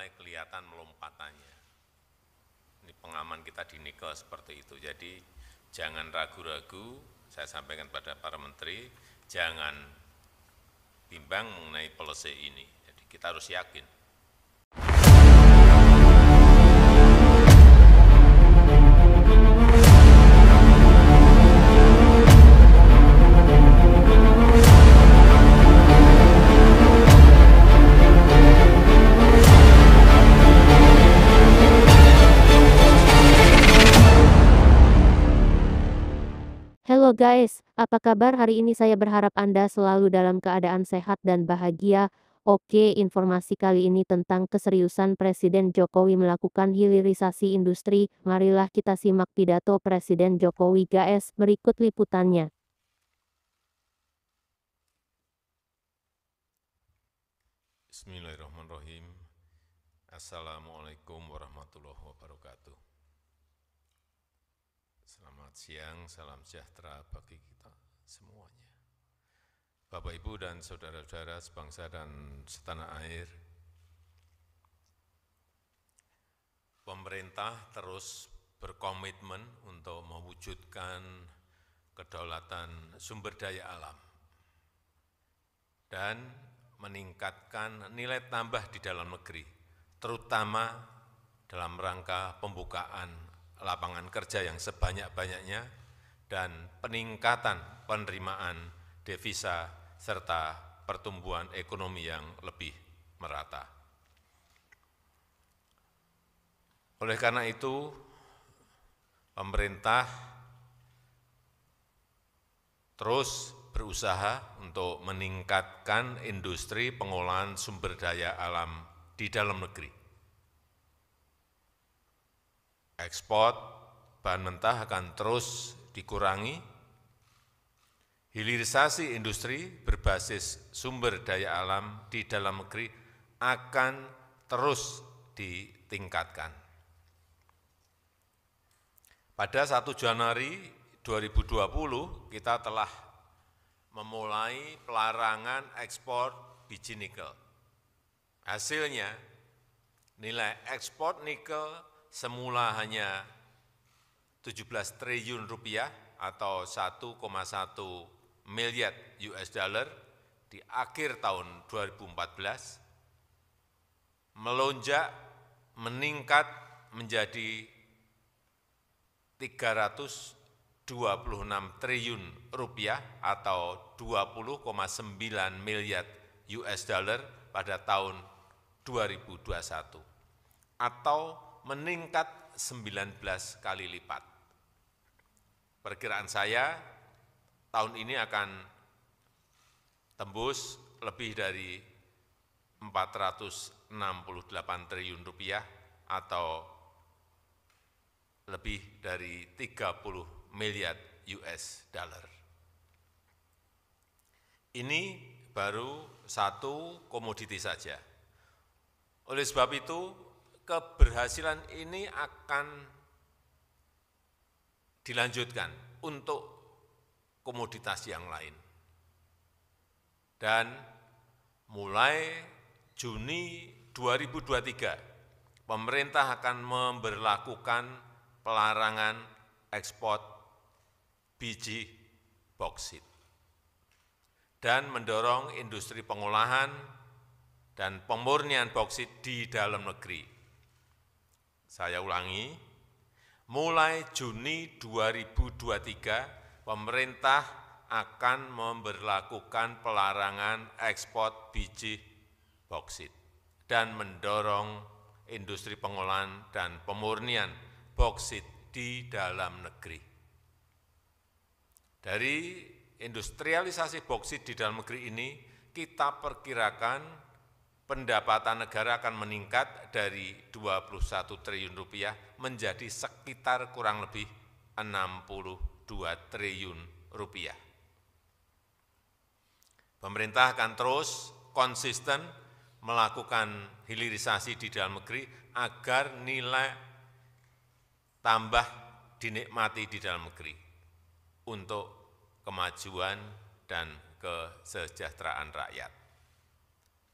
mulai kelihatan lompatannya. Ini pengaman kita di nikel seperti itu. Jadi jangan ragu-ragu, saya sampaikan pada para menteri, jangan bimbang mengenai policy ini. Jadi kita harus yakin. Halo guys, apa kabar hari ini? Saya berharap Anda selalu dalam keadaan sehat dan bahagia. Oke, informasi kali ini tentang keseriusan Presiden Jokowi melakukan hilirisasi industri. Marilah kita simak pidato Presiden Jokowi guys, berikut liputannya. Bismillahirrahmanirrahim. Assalamualaikum warahmatullahi wabarakatuh. Selamat siang, salam sejahtera bagi kita semuanya. Bapak, Ibu, dan saudara-saudara sebangsa dan setanah air, pemerintah terus berkomitmen untuk mewujudkan kedaulatan sumber daya alam dan meningkatkan nilai tambah di dalam negeri, terutama dalam rangka pembukaan lapangan kerja yang sebanyak-banyaknya dan peningkatan penerimaan devisa serta pertumbuhan ekonomi yang lebih merata. Oleh karena itu, pemerintah terus berusaha untuk meningkatkan industri pengolahan sumber daya alam di dalam negeri. Ekspor bahan mentah akan terus dikurangi, hilirisasi industri berbasis sumber daya alam di dalam negeri akan terus ditingkatkan. Pada 1 Januari 2020, kita telah memulai pelarangan ekspor biji nikel. Hasilnya, nilai ekspor nikel semula hanya 17 triliun rupiah atau 1,1 miliar US dollar di akhir tahun 2014, melonjak meningkat menjadi 326 triliun rupiah atau 20,9 miliar US dollar pada tahun 2021 atau meningkat 19 kali lipat. Perkiraan saya tahun ini akan tembus lebih dari 468 triliun rupiah atau lebih dari 30 miliar US dollar. Ini baru satu komoditi saja. Oleh sebab itu, keberhasilan ini akan dilanjutkan untuk komoditas yang lain. Dan mulai Juni 2023, pemerintah akan memberlakukan pelarangan ekspor biji boksit dan mendorong industri pengolahan dan pemurnian boksit di dalam negeri. Saya ulangi, mulai Juni 2023, pemerintah akan memberlakukan pelarangan ekspor biji boksit dan mendorong industri pengolahan dan pemurnian boksit di dalam negeri. Dari industrialisasi boksit di dalam negeri ini, kita perkirakan pendapatan negara akan meningkat dari 21 triliun rupiah menjadi sekitar kurang lebih 62 triliun rupiah. Pemerintah akan terus konsisten melakukan hilirisasi di dalam negeri agar nilai tambah dinikmati di dalam negeri untuk kemajuan dan kesejahteraan rakyat.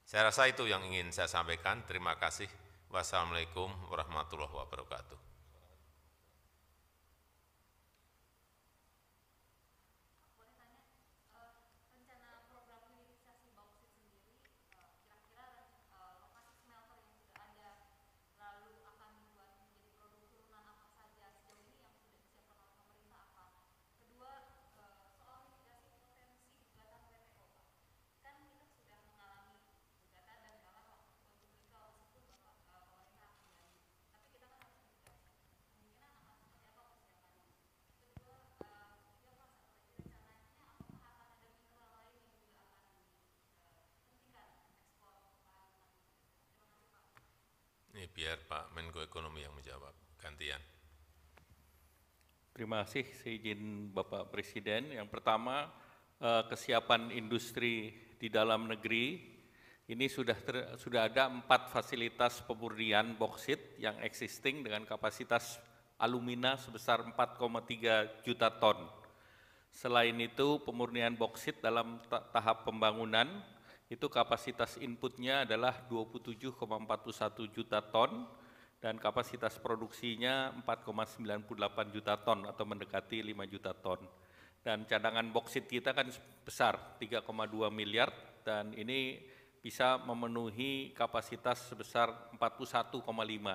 Saya rasa itu yang ingin saya sampaikan. Terima kasih. Wassalamualaikum warahmatullahi wabarakatuh. Ini biar Pak Menko Ekonomi yang menjawab, gantian. Terima kasih, seizin Bapak Presiden. Yang pertama, kesiapan industri di dalam negeri. Ini sudah ada 4 fasilitas pemurnian boksit yang existing dengan kapasitas alumina sebesar 4,3 juta ton. Selain itu, pemurnian boksit dalam tahap pembangunan itu kapasitas inputnya adalah 27,41 juta ton dan kapasitas produksinya 4,98 juta ton atau mendekati 5 juta ton. Dan cadangan boksit kita kan besar 3,2 miliar dan ini bisa memenuhi kapasitas sebesar 41,5.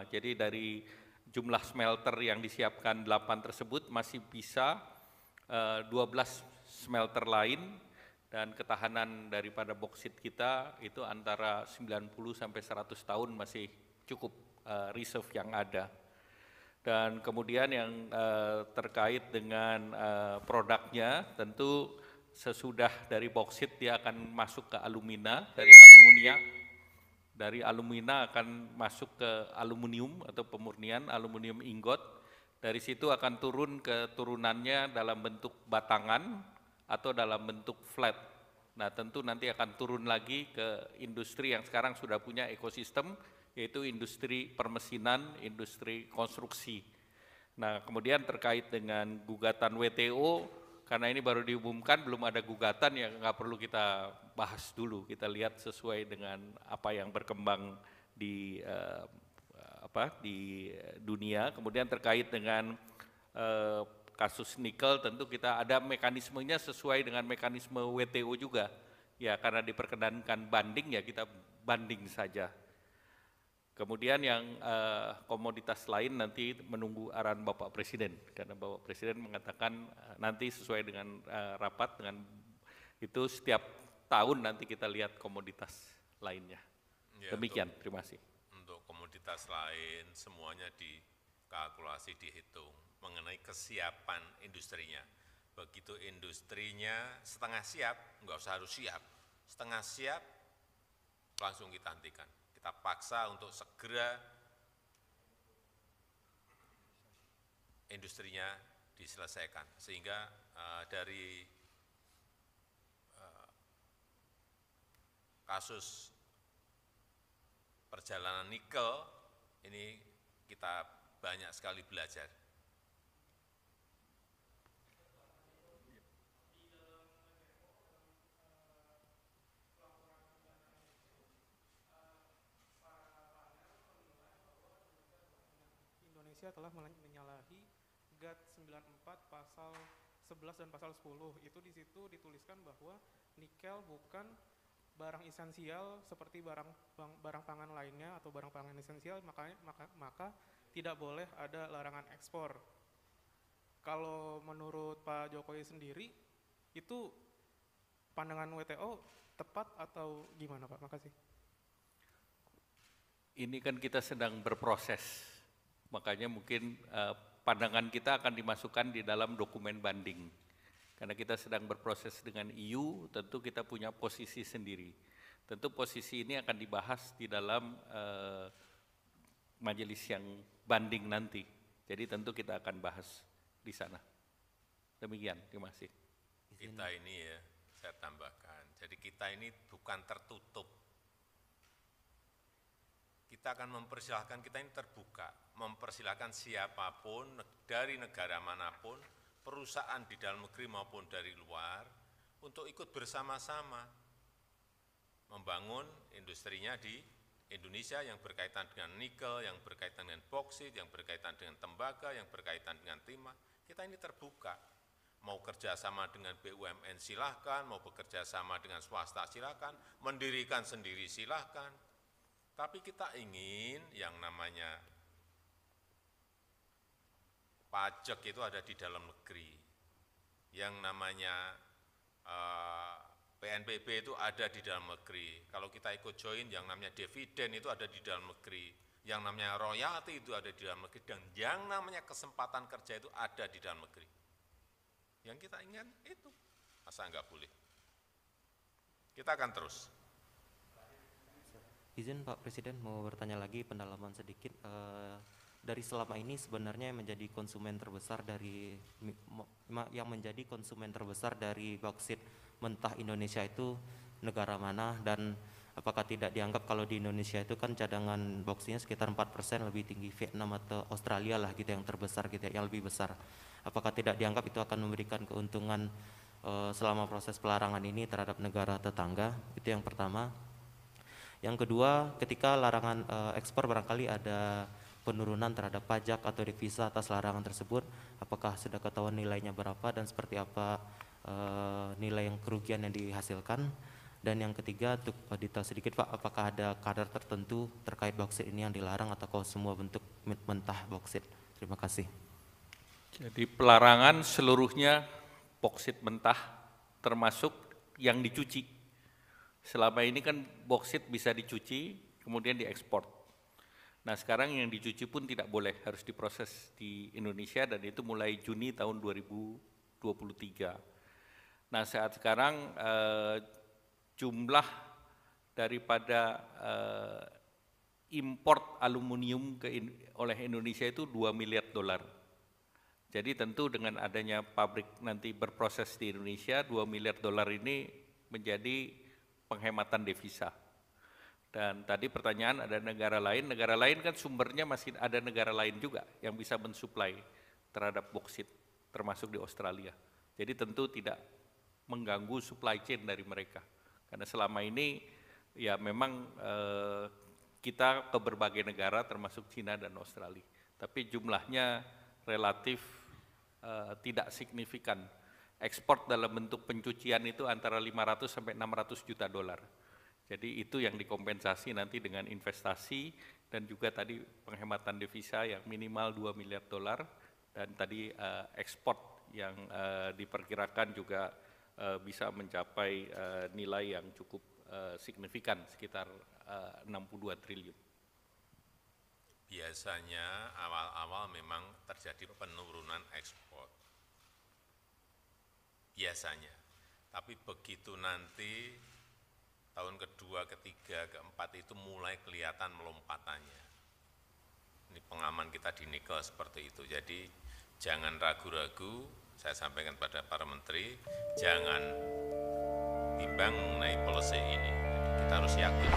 Jadi dari jumlah smelter yang disiapkan 8 tersebut masih bisa 12 smelter lain dan ketahanan daripada boksit kita itu antara 90 sampai 100 tahun masih cukup reserve yang ada. Dan kemudian yang terkait dengan produknya, tentu sesudah dari boksit dia akan masuk ke alumina, dari alumina akan masuk ke aluminium atau pemurnian aluminium ingot. Dari situ akan turun ke turunannya dalam bentuk batangan atau dalam bentuk flat. Nah, tentu nanti akan turun lagi ke industri yang sekarang sudah punya ekosistem, yaitu industri permesinan, industri konstruksi. Nah, kemudian terkait dengan gugatan WTO, karena ini baru diumumkan, belum ada gugatan, ya nggak perlu kita bahas dulu. Kita lihat sesuai dengan apa yang berkembang di di dunia. Kemudian terkait dengan kasus nikel, tentu kita ada mekanismenya sesuai dengan mekanisme WTO juga. Ya, karena diperkenankan banding, ya kita banding saja. Kemudian yang komoditas lain nanti menunggu arahan Bapak Presiden, karena Bapak Presiden mengatakan nanti sesuai dengan rapat dengan itu setiap tahun nanti kita lihat komoditas lainnya. Ya, demikian, terima kasih. Untuk komoditas lain semuanya dikalkulasi, dihitung mengenai kesiapan industrinya. Begitu industrinya setengah siap, enggak usah harus siap, setengah siap langsung kita hentikan. Kita paksa untuk segera industrinya diselesaikan, sehingga dari kasus perjalanan nikel ini kita banyak sekali belajar. Indonesia telah menyalahi GAT 94 pasal 11 dan pasal 10. Itu di situ dituliskan bahwa nikel bukan barang esensial seperti barang pangan lainnya atau barang pangan esensial, maka tidak boleh ada larangan ekspor. Kalau menurut Pak Jokowi sendiri, itu pandangan WTO tepat atau gimana Pak? Makasih. Ini kan kita sedang berproses, makanya mungkin pandangan kita akan dimasukkan di dalam dokumen banding. Karena kita sedang berproses dengan EU, tentu kita punya posisi sendiri. Tentu posisi ini akan dibahas di dalam majelis yang banding nanti. Jadi tentu kita akan bahas di sana. Demikian, terima kasih. Kita ini ya, saya tambahkan, jadi kita ini bukan tertutup. Kita akan mempersilahkan, kita ini terbuka, mempersilahkan siapapun dari negara manapun, perusahaan di dalam negeri maupun dari luar, untuk ikut bersama-sama membangun industrinya di Indonesia yang berkaitan dengan nikel, yang berkaitan dengan boksit, yang berkaitan dengan tembaga, yang berkaitan dengan timah, kita ini terbuka. Mau kerjasama dengan BUMN silahkan, mau bekerja sama dengan swasta silahkan, mendirikan sendiri silahkan. Tapi kita ingin yang namanya pajak itu ada di dalam negeri. Yang namanya PNBP itu ada di dalam negeri. Kalau kita ikut join, yang namanya dividen itu ada di dalam negeri. Yang namanya royalti itu ada di dalam negeri. Dan yang namanya kesempatan kerja itu ada di dalam negeri. Yang kita ingat itu, masa enggak boleh. Kita akan terus. Izin Pak Presiden mau bertanya lagi, pendalaman sedikit. Dari selama ini sebenarnya yang menjadi konsumen terbesar dari bauksit mentah Indonesia itu negara mana, dan apakah tidak dianggap kalau di Indonesia itu kan cadangan bauksitnya sekitar 4%, lebih tinggi Vietnam atau Australia lah gitu yang terbesar gitu ya, yang lebih besar. Apakah tidak dianggap itu akan memberikan keuntungan selama proses pelarangan ini terhadap negara tetangga? Itu yang pertama. Yang kedua, ketika larangan ekspor barangkali ada penurunan terhadap pajak atau devisa atas larangan tersebut, apakah sudah ketahuan nilainya berapa dan seperti apa nilai yang kerugian yang dihasilkan? Dan yang ketiga, untuk detail sedikit Pak, apakah ada kadar tertentu terkait bauksit ini yang dilarang atau semua bentuk mentah bauksit? Terima kasih. Jadi pelarangan seluruhnya bauksit mentah termasuk yang dicuci. Selama ini kan bauksit bisa dicuci kemudian diekspor. Nah sekarang yang dicuci pun tidak boleh, harus diproses di Indonesia dan itu mulai Juni tahun 2023. Nah saat sekarang jumlah daripada import aluminium oleh Indonesia itu 2 miliar dolar. Jadi tentu dengan adanya pabrik nanti berproses di Indonesia, 2 miliar dolar ini menjadi penghematan devisa. Dan tadi pertanyaan ada negara lain kan sumbernya masih ada negara lain juga yang bisa mensuplai terhadap bauksit, termasuk di Australia. Jadi tentu tidak mengganggu supply chain dari mereka. Karena selama ini ya memang kita ke berbagai negara termasuk Cina dan Australia. Tapi jumlahnya relatif tidak signifikan. Ekspor dalam bentuk pencucian itu antara 500 sampai 600 juta dolar. Jadi itu yang dikompensasi nanti dengan investasi dan juga tadi penghematan devisa yang minimal 2 miliar dolar dan tadi ekspor yang diperkirakan juga bisa mencapai nilai yang cukup signifikan sekitar 62 triliun. Biasanya awal-awal memang terjadi penurunan ekspor. Biasanya. Tapi begitu nanti tahun kedua, ketiga, keempat itu mulai kelihatan melompatannya. Ini pengaman kita di nikel seperti itu. Jadi jangan ragu-ragu, saya sampaikan pada para menteri, jangan bimbang mengenai policy ini. Jadi kita harus yakin.